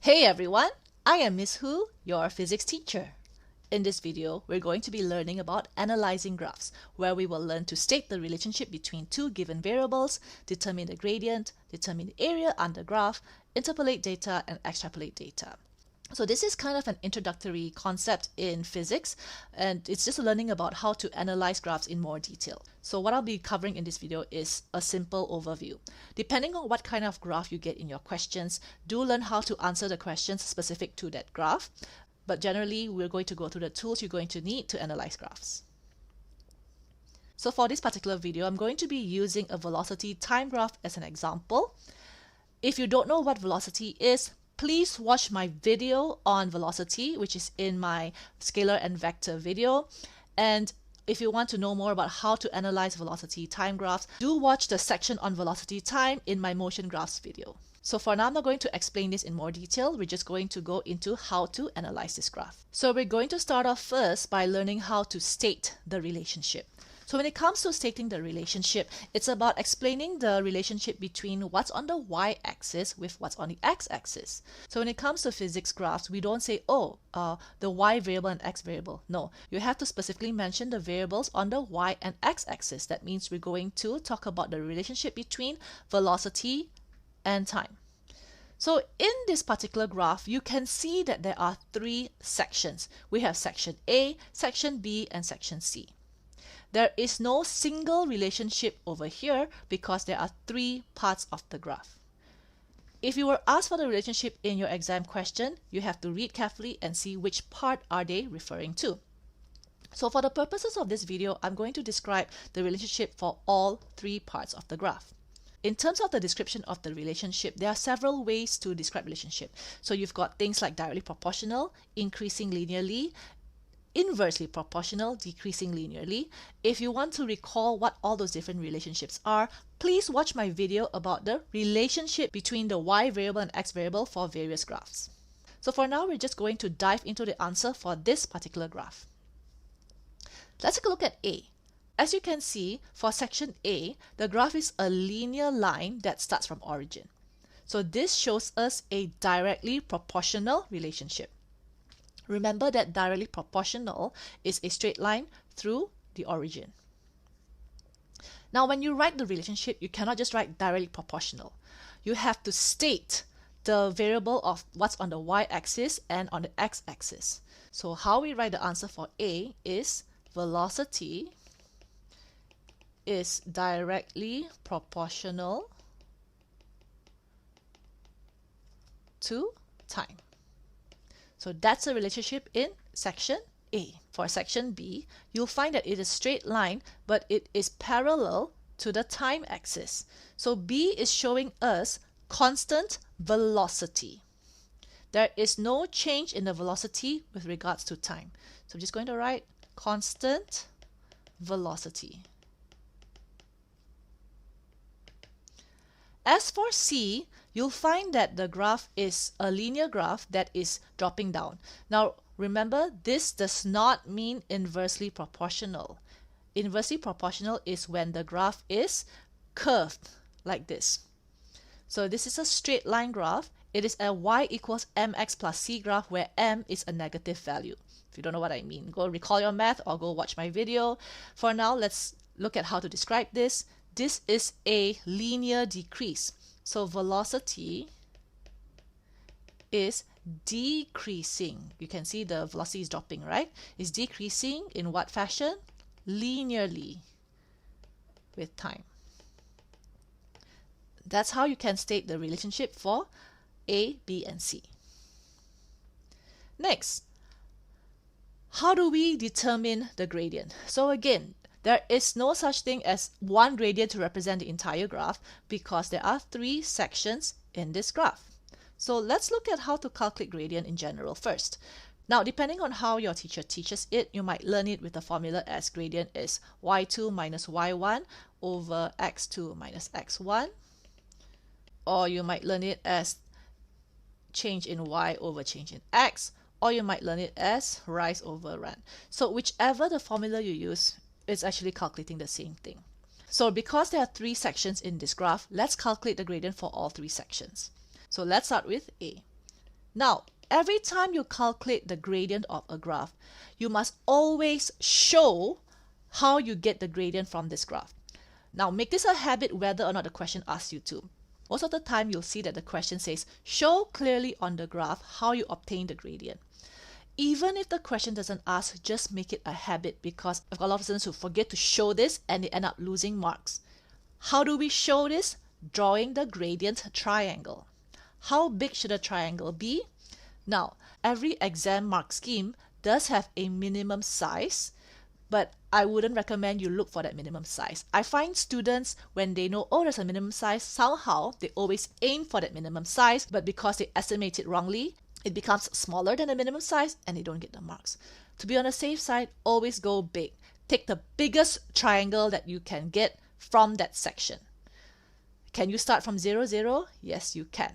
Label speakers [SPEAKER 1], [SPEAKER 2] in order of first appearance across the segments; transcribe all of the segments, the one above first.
[SPEAKER 1] Hey everyone, I am Miss Hu, your physics teacher. In this video, we're going to be learning about analyzing graphs, where we will learn to state the relationship between two given variables, determine the gradient, determine the area under graph, interpolate data, and extrapolate data. So this is kind of an introductory concept in physics, and it's just learning about how to analyze graphs in more detail. So what I'll be covering in this video is a simple overview. Depending on what kind of graph you get in your questions, do learn how to answer the questions specific to that graph. But generally, we're going to go through the tools you're going to need to analyze graphs. So for this particular video, I'm going to be using a velocity time graph as an example. If you don't know what velocity is, please watch my video on velocity, which is in my scalar and vector video. And if you want to know more about how to analyze velocity time graphs, do watch the section on velocity time in my motion graphs video. So for now, I'm not going to explain this in more detail. We're just going to go into how to analyze this graph. So we're going to start off first by learning how to state the relationship. So when it comes to stating the relationship, it's about explaining the relationship between what's on the y-axis with what's on the x-axis. So when it comes to physics graphs, we don't say, the y variable and x variable. No, you have to specifically mention the variables on the y and x-axis. That means we're going to talk about the relationship between velocity and time. So in this particular graph, you can see that there are three sections. We have section A, section B, and section C. There is no single relationship over here because there are three parts of the graph. If you were asked for the relationship in your exam question, you have to read carefully and see which part are they referring to. So for the purposes of this video, I'm going to describe the relationship for all three parts of the graph. In terms of the description of the relationship, there are several ways to describe relationship. So you've got things like directly proportional, increasing linearly, inversely proportional, decreasing linearly. If you want to recall what all those different relationships are, please watch my video about the relationship between the y variable and x variable for various graphs. So for now, we're just going to dive into the answer for this particular graph. Let's take a look at A. As you can see, for section A, the graph is a linear line that starts from origin. So this shows us a directly proportional relationship. Remember that directly proportional is a straight line through the origin. Now, when you write the relationship, you cannot just write directly proportional. You have to state the variable of what's on the y-axis and on the x-axis. So how we write the answer for A is velocity is directly proportional to time. So that's a relationship in section A. For section B, you'll find that it is a straight line, but it is parallel to the time axis. So B is showing us constant velocity. There is no change in the velocity with regards to time. So I'm just going to write constant velocity. As for C, you'll find that the graph is a linear graph that is dropping down. Now, remember, this does not mean inversely proportional. Inversely proportional is when the graph is curved like this. So this is a straight line graph. It is a y equals mx plus c graph where m is a negative value. If you don't know what I mean, go recall your math or go watch my video. For now, let's look at how to describe this. This is a linear decrease. So velocity is decreasing. You can see the velocity is dropping, right? It's decreasing in what fashion? Linearly with time. That's how you can state the relationship for A, B, and C. Next, how do we determine the gradient? So again, there is no such thing as one gradient to represent the entire graph because there are three sections in this graph. So let's look at how to calculate gradient in general first. Now, depending on how your teacher teaches it, you might learn it with the formula as gradient is y2 minus y1 over x2 minus x1. Or you might learn it as change in y over change in x. Or you might learn it as rise over run. So whichever the formula you use, it's actually calculating the same thing. So because there are three sections in this graph, let's calculate the gradient for all three sections. So let's start with A. Now, every time you calculate the gradient of a graph, you must always show how you get the gradient from this graph. Now, make this a habit whether or not the question asks you to. Most of the time, you'll see that the question says, show clearly on the graph how you obtain the gradient. Even if the question doesn't ask, just make it a habit, because I've got a lot of students who forget to show this and they end up losing marks. How do we show this? Drawing the gradient triangle. How big should a triangle be? Now, every exam mark scheme does have a minimum size, but I wouldn't recommend you look for that minimum size. I find students, when they know, oh, there's a minimum size, somehow they always aim for that minimum size, but because they estimate it wrongly, it becomes smaller than the minimum size and they don't get the marks. To be on the safe side, always go big. Take the biggest triangle that you can get from that section. Can you start from 0, 0? Yes, you can.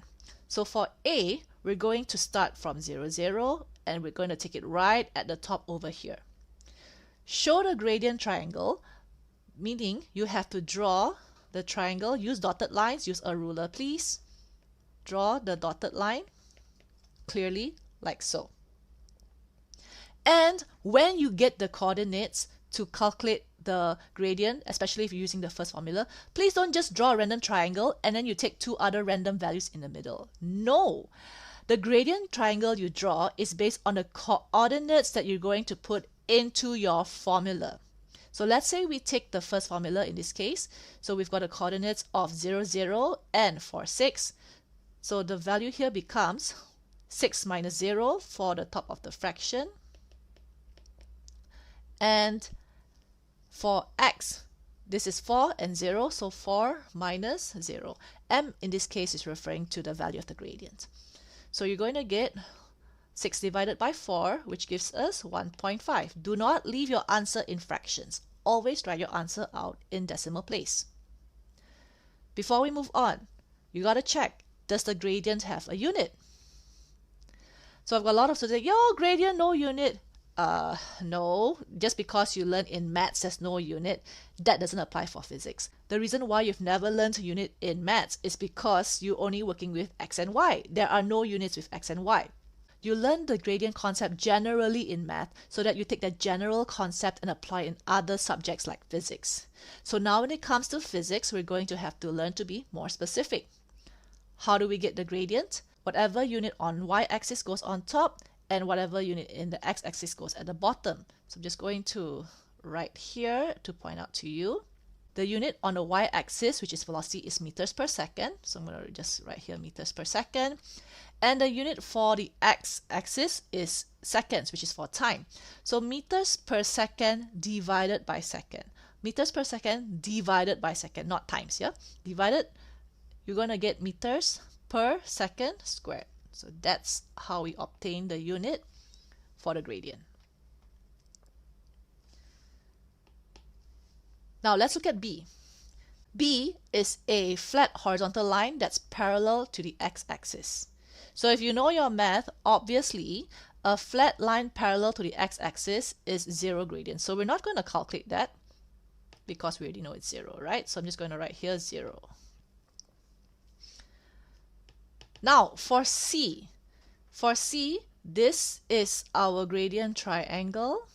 [SPEAKER 1] So for A, we're going to start from 0, 0, and we're going to take it right at the top over here. Show the gradient triangle, meaning you have to draw the triangle. Use dotted lines. Use a ruler, please. Draw the dotted line clearly, like so. And when you get the coordinates to calculate the gradient, especially if you're using the first formula, please don't just draw a random triangle and then you take two other random values in the middle. No! The gradient triangle you draw is based on the coordinates that you're going to put into your formula. So let's say we take the first formula in this case. So we've got the coordinates of 0, 0 and 4, 6. So the value here becomes 6 minus 0 for the top of the fraction. And for x, this is 4 and 0, so 4 minus 0. M in this case is referring to the value of the gradient. So you're going to get 6 divided by 4, which gives us 1.5. Do not leave your answer in fractions. Always write your answer out in decimal place. Before we move on, you got to check, does the gradient have a unit? So I've got a lot of students say, yo, gradient, no unit. No, just because you learn in maths there's no unit, that doesn't apply for physics. The reason why you've never learned a unit in maths is because you're only working with x and y. There are no units with x and y. You learn the gradient concept generally in math so that you take that general concept and apply it in other subjects like physics. So now when it comes to physics, we're going to have to learn to be more specific. How do we get the gradient? Whatever unit on y-axis goes on top, and whatever unit in the x-axis goes at the bottom. So I'm just going to write here to point out to you. The unit on the y-axis, which is velocity, is meters per second. So I'm going to just write here meters per second. And the unit for the x-axis is seconds, which is for time. So meters per second divided by second. Meters per second divided by second, not times, yeah? Divided, you're going to get meters per second squared. So that's how we obtain the unit for the gradient. Now let's look at B. B is a flat horizontal line that's parallel to the x-axis. So if you know your math, obviously a flat line parallel to the x-axis is 0 gradient. So we're not going to calculate that because we already know it's 0, right? So I'm just going to write here 0. Now for C, this is our gradient triangle.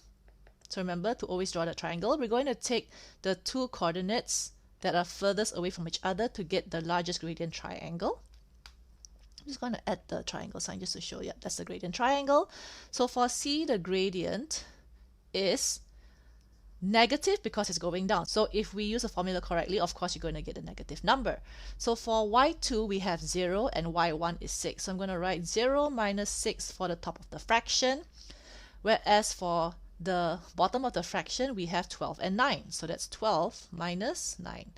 [SPEAKER 1] So remember to always draw the triangle. We're going to take the two coordinates that are furthest away from each other to get the largest gradient triangle. I'm just going to add the triangle sign just to show you. That's the gradient triangle. So for C, the gradient is negative because it's going down. So if we use the formula correctly, of course, you're going to get a negative number. So for y2, we have 0 and y1 is 6. So I'm going to write 0 minus 6 for the top of the fraction. Whereas for the bottom of the fraction, we have 12 and 9. So that's 12 minus 9.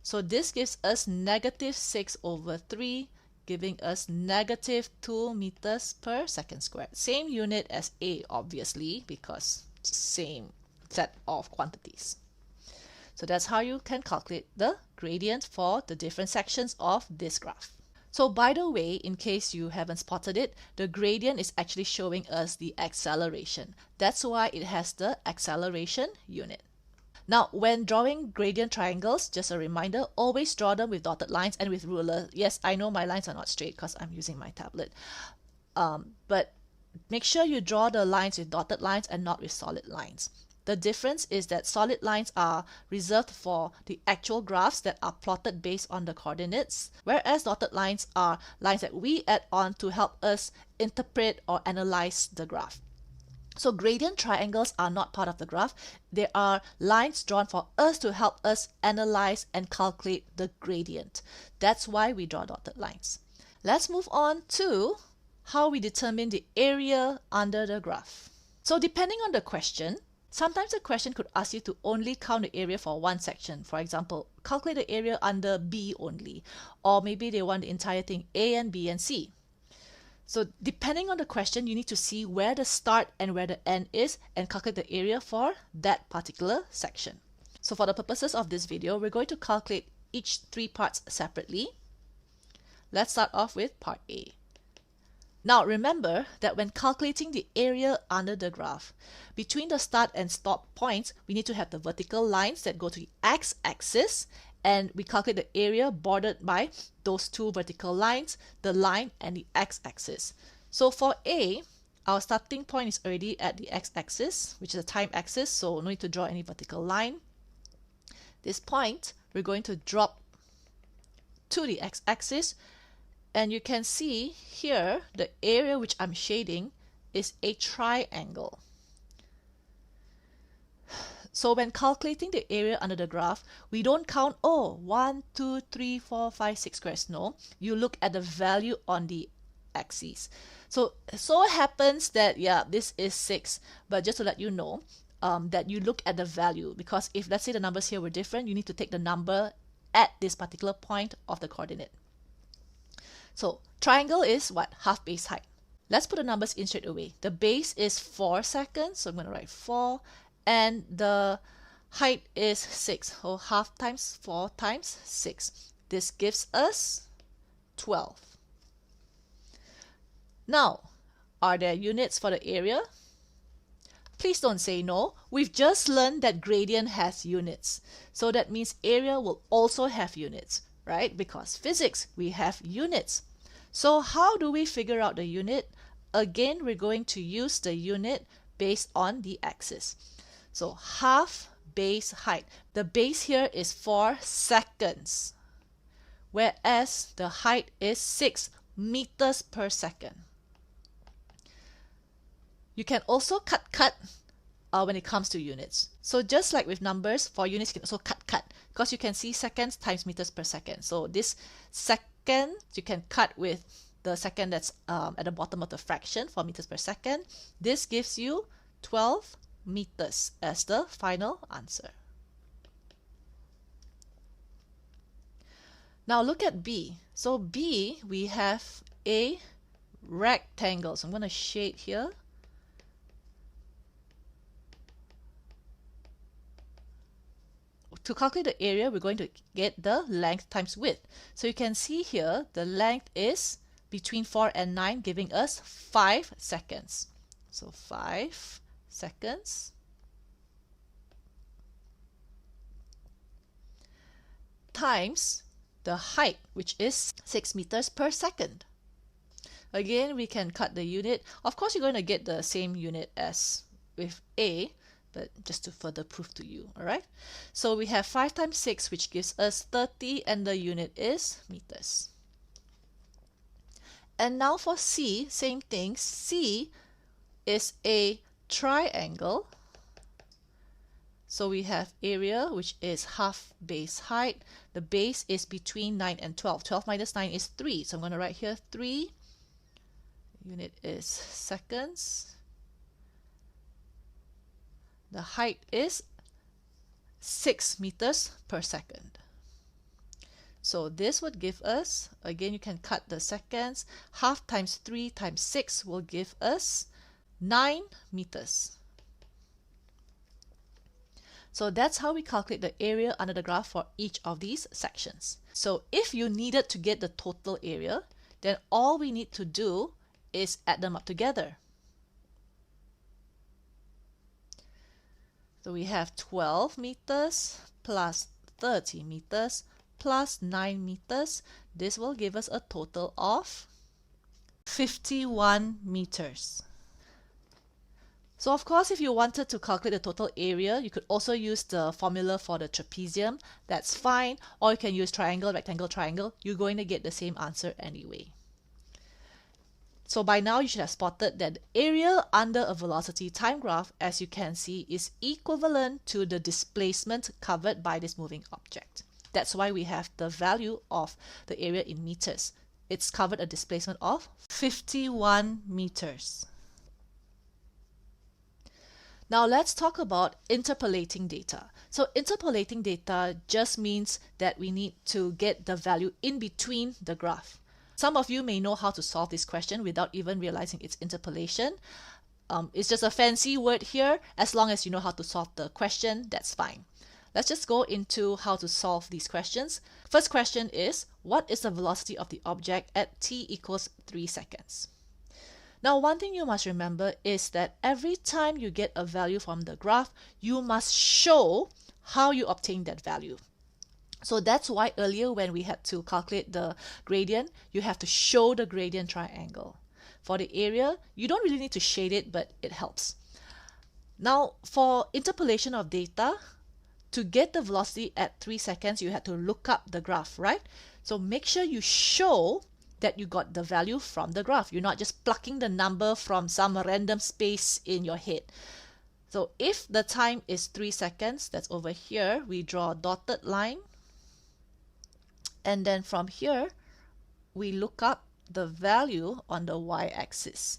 [SPEAKER 1] So this gives us negative 6 over 3, giving us negative 2 meters per second squared. Same unit as A, obviously, because same set of quantities. So that's how you can calculate the gradient for the different sections of this graph. So by the way, in case you haven't spotted it, the gradient is actually showing us the acceleration. That's why it has the acceleration unit. Now, when drawing gradient triangles, just a reminder, always draw them with dotted lines and with ruler. Yes, I know my lines are not straight because I'm using my tablet. But make sure you draw the lines with dotted lines and not with solid lines. The difference is that solid lines are reserved for the actual graphs that are plotted based on the coordinates, whereas dotted lines are lines that we add on to help us interpret or analyze the graph. So gradient triangles are not part of the graph. They are lines drawn for us to help us analyze and calculate the gradient. That's why we draw dotted lines. Let's move on to how we determine the area under the graph. So depending on the question, sometimes the question could ask you to only count the area for one section. For example, calculate the area under B only. Or maybe they want the entire thing A and B and C. So depending on the question, you need to see where the start and where the end is and calculate the area for that particular section. So for the purposes of this video, we're going to calculate each three parts separately. Let's start off with part A. Now remember that when calculating the area under the graph, between the start and stop points, we need to have the vertical lines that go to the x-axis, and we calculate the area bordered by those two vertical lines, the line and the x-axis. So for A, our starting point is already at the x-axis, which is a time axis, so no need to draw any vertical line. This point, we're going to drop to the x-axis, and you can see here the area which I'm shading is a triangle. So when calculating the area under the graph, we don't count, 1, 2, 3, 4, 5, 6 squares. No, you look at the value on the axis. So happens that, yeah, this is 6, but just to let you know, that you look at the value, because if let's say the numbers here were different, you need to take the number at this particular point of the coordinate. So triangle is what? Half base height. Let's put the numbers in straight away. The base is 4 seconds, so I'm going to write 4, and the height is 6. So half times 4 times 6. This gives us 12. Now, are there units for the area? Please don't say no. We've just learned that gradient has units. So that means area will also have units, right? Because physics, we have units. So how do we figure out the unit? Again, we're going to use the unit based on the axis. So half base height. The base here is 4 seconds, whereas the height is 6 meters per second. You can also cut when it comes to units. So just like with numbers, for units you can also cut, because you can see seconds times meters per second. So this second you can cut with the second that's at the bottom of the fraction for meters per second. This gives you 12 meters as the final answer. Now look at B. So B, we have a rectangle. So I'm going to shade here. To calculate the area, we're going to get the length times width. So you can see here, the length is between 4 and 9, giving us 5 seconds. So 5 seconds times the height, which is 6 meters per second. Again, we can cut the unit. Of course, you're going to get the same unit as with A, but just to further prove to you, all right? So we have 5 times 6, which gives us 30, and the unit is meters. And now for C, same thing. C is a triangle. So we have area, which is half base height. The base is between 9 and 12. 12 minus 9 is 3. So I'm going to write here 3. Unit is seconds. The height is 6 meters per second. So this would give us, again, you can cut the seconds. Half times 3 times 6 will give us 9 meters. So that's how we calculate the area under the graph for each of these sections. So if you needed to get the total area, then all we need to do is add them up together. So we have 12 meters plus 30 meters plus 9 meters. This will give us a total of 51 meters. So of course, if you wanted to calculate the total area, you could also use the formula for the trapezium. That's fine. Or you can use triangle, rectangle, triangle. You're going to get the same answer anyway. So by now you should have spotted that the area under a velocity time graph, as you can see, is equivalent to the displacement covered by this moving object. That's why we have the value of the area in meters. It's covered a displacement of 51 meters. Now let's talk about interpolating data. So interpolating data just means that we need to get the value in between the graph. Some of you may know how to solve this question without even realizing it's interpolation. It's just a fancy word here. As long as you know how to solve the question, that's fine. Let's just go into how to solve these questions. First question is, what is the velocity of the object at t equals 3 seconds? Now, one thing you must remember is that every time you get a value from the graph, you must show how you obtain that value. So that's why earlier when we had to calculate the gradient, you have to show the gradient triangle. For the area, you don't really need to shade it, but it helps. Now, for interpolation of data, to get the velocity at 3 seconds, you had to look up the graph, right? So make sure you show that you got the value from the graph. You're not just plucking the number from some random space in your head. So if the time is 3 seconds, that's over here, we draw a dotted line. And then from here, we look up the value on the y-axis.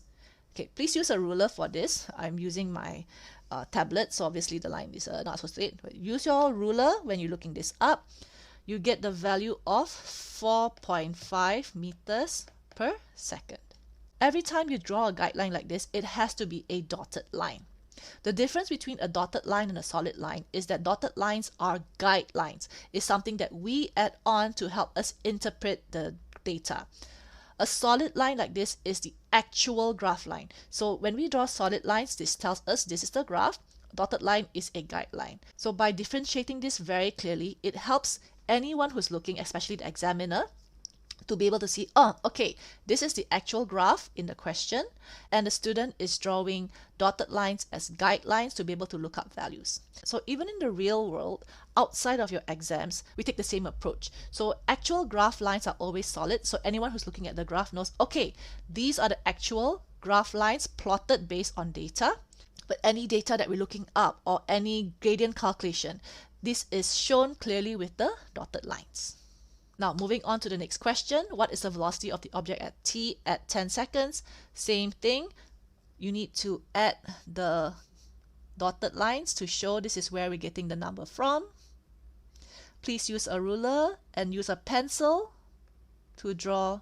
[SPEAKER 1] Okay, please use a ruler for this. I'm using my tablet, so obviously the line is not so straight. But use your ruler when you're looking this up. You get the value of 4.5 meters per second. Every time you draw a guideline like this, it has to be a dotted line. The difference between a dotted line and a solid line is that dotted lines are guidelines. It's something that we add on to help us interpret the data. A solid line like this is the actual graph line. So when we draw solid lines, this tells us this is the graph. Dotted line is a guideline. So by differentiating this very clearly, it helps anyone who's looking, especially the examiner, to be able to see, oh, okay, this is the actual graph in the question, and the student is drawing dotted lines as guidelines to be able to look up values. So even in the real world, outside of your exams, we take the same approach. So actual graph lines are always solid, so anyone who's looking at the graph knows, okay, these are the actual graph lines plotted based on data, but any data that we're looking up or any gradient calculation, this is shown clearly with the dotted lines. Now, moving on to the next question. What is the velocity of the object at t at 10 seconds? Same thing. You need to add the dotted lines to show this is where we're getting the number from. Please use a ruler and use a pencil to draw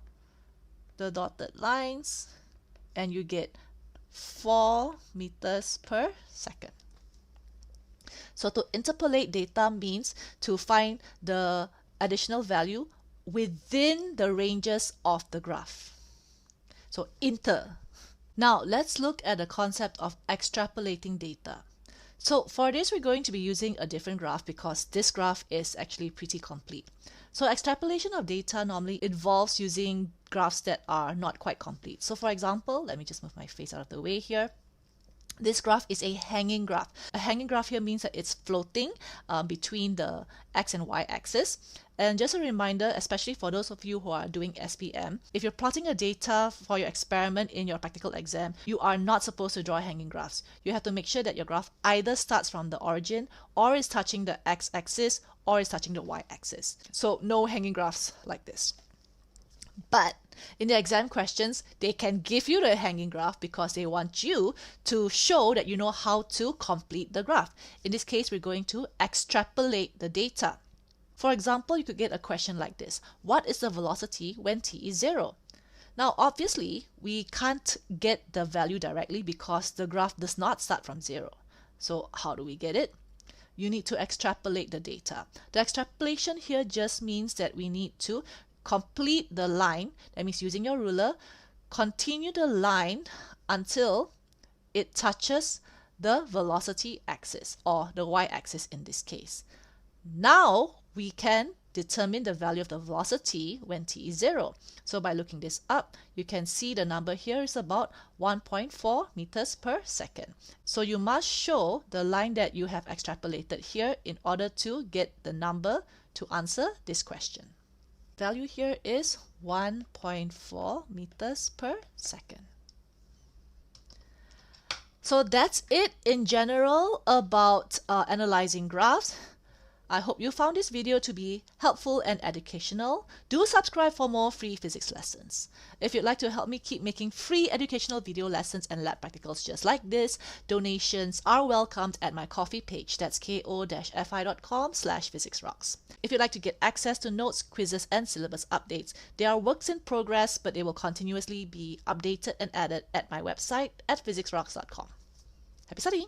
[SPEAKER 1] the dotted lines, and you get 4 meters per second. So to interpolate data means to find the additional value within the ranges of the graph. So inter. Now let's look at the concept of extrapolating data. So for this, we're going to be using a different graph because this graph is actually pretty complete. So extrapolation of data normally involves using graphs that are not quite complete. So for example, let me just move my face out of the way here. This graph is a hanging graph. A hanging graph here means that it's floating between the x and y axis. And just a reminder, especially for those of you who are doing SPM, if you're plotting a data for your experiment in your practical exam, you are not supposed to draw hanging graphs. You have to make sure that your graph either starts from the origin or is touching the x-axis or is touching the y-axis. So no hanging graphs like this. But in the exam questions, they can give you the hanging graph because they want you to show that you know how to complete the graph. In this case, we're going to extrapolate the data. For example, you could get a question like this. What is the velocity when t is 0? Now, obviously, we can't get the value directly because the graph does not start from 0. So how do we get it? You need to extrapolate the data. The extrapolation here just means that we need to complete the line, that means using your ruler, continue the line until it touches the velocity axis or the y-axis in this case. Now we can determine the value of the velocity when t is 0. So by looking this up, you can see the number here is about 1.4 meters per second. So you must show the line that you have extrapolated here in order to get the number to answer this question. Value here is 1.4 meters per second. So that's it in general about analyzing graphs. I hope you found this video to be helpful and educational. Do subscribe for more free physics lessons. If you'd like to help me keep making free educational video lessons and lab practicals just like this, donations are welcomed at my Ko-fi page. That's ko-fi.com/physicsrocks. If you'd like to get access to notes, quizzes, and syllabus updates, they are works in progress, but they will continuously be updated and added at my website at physicsrocks.com. Happy studying!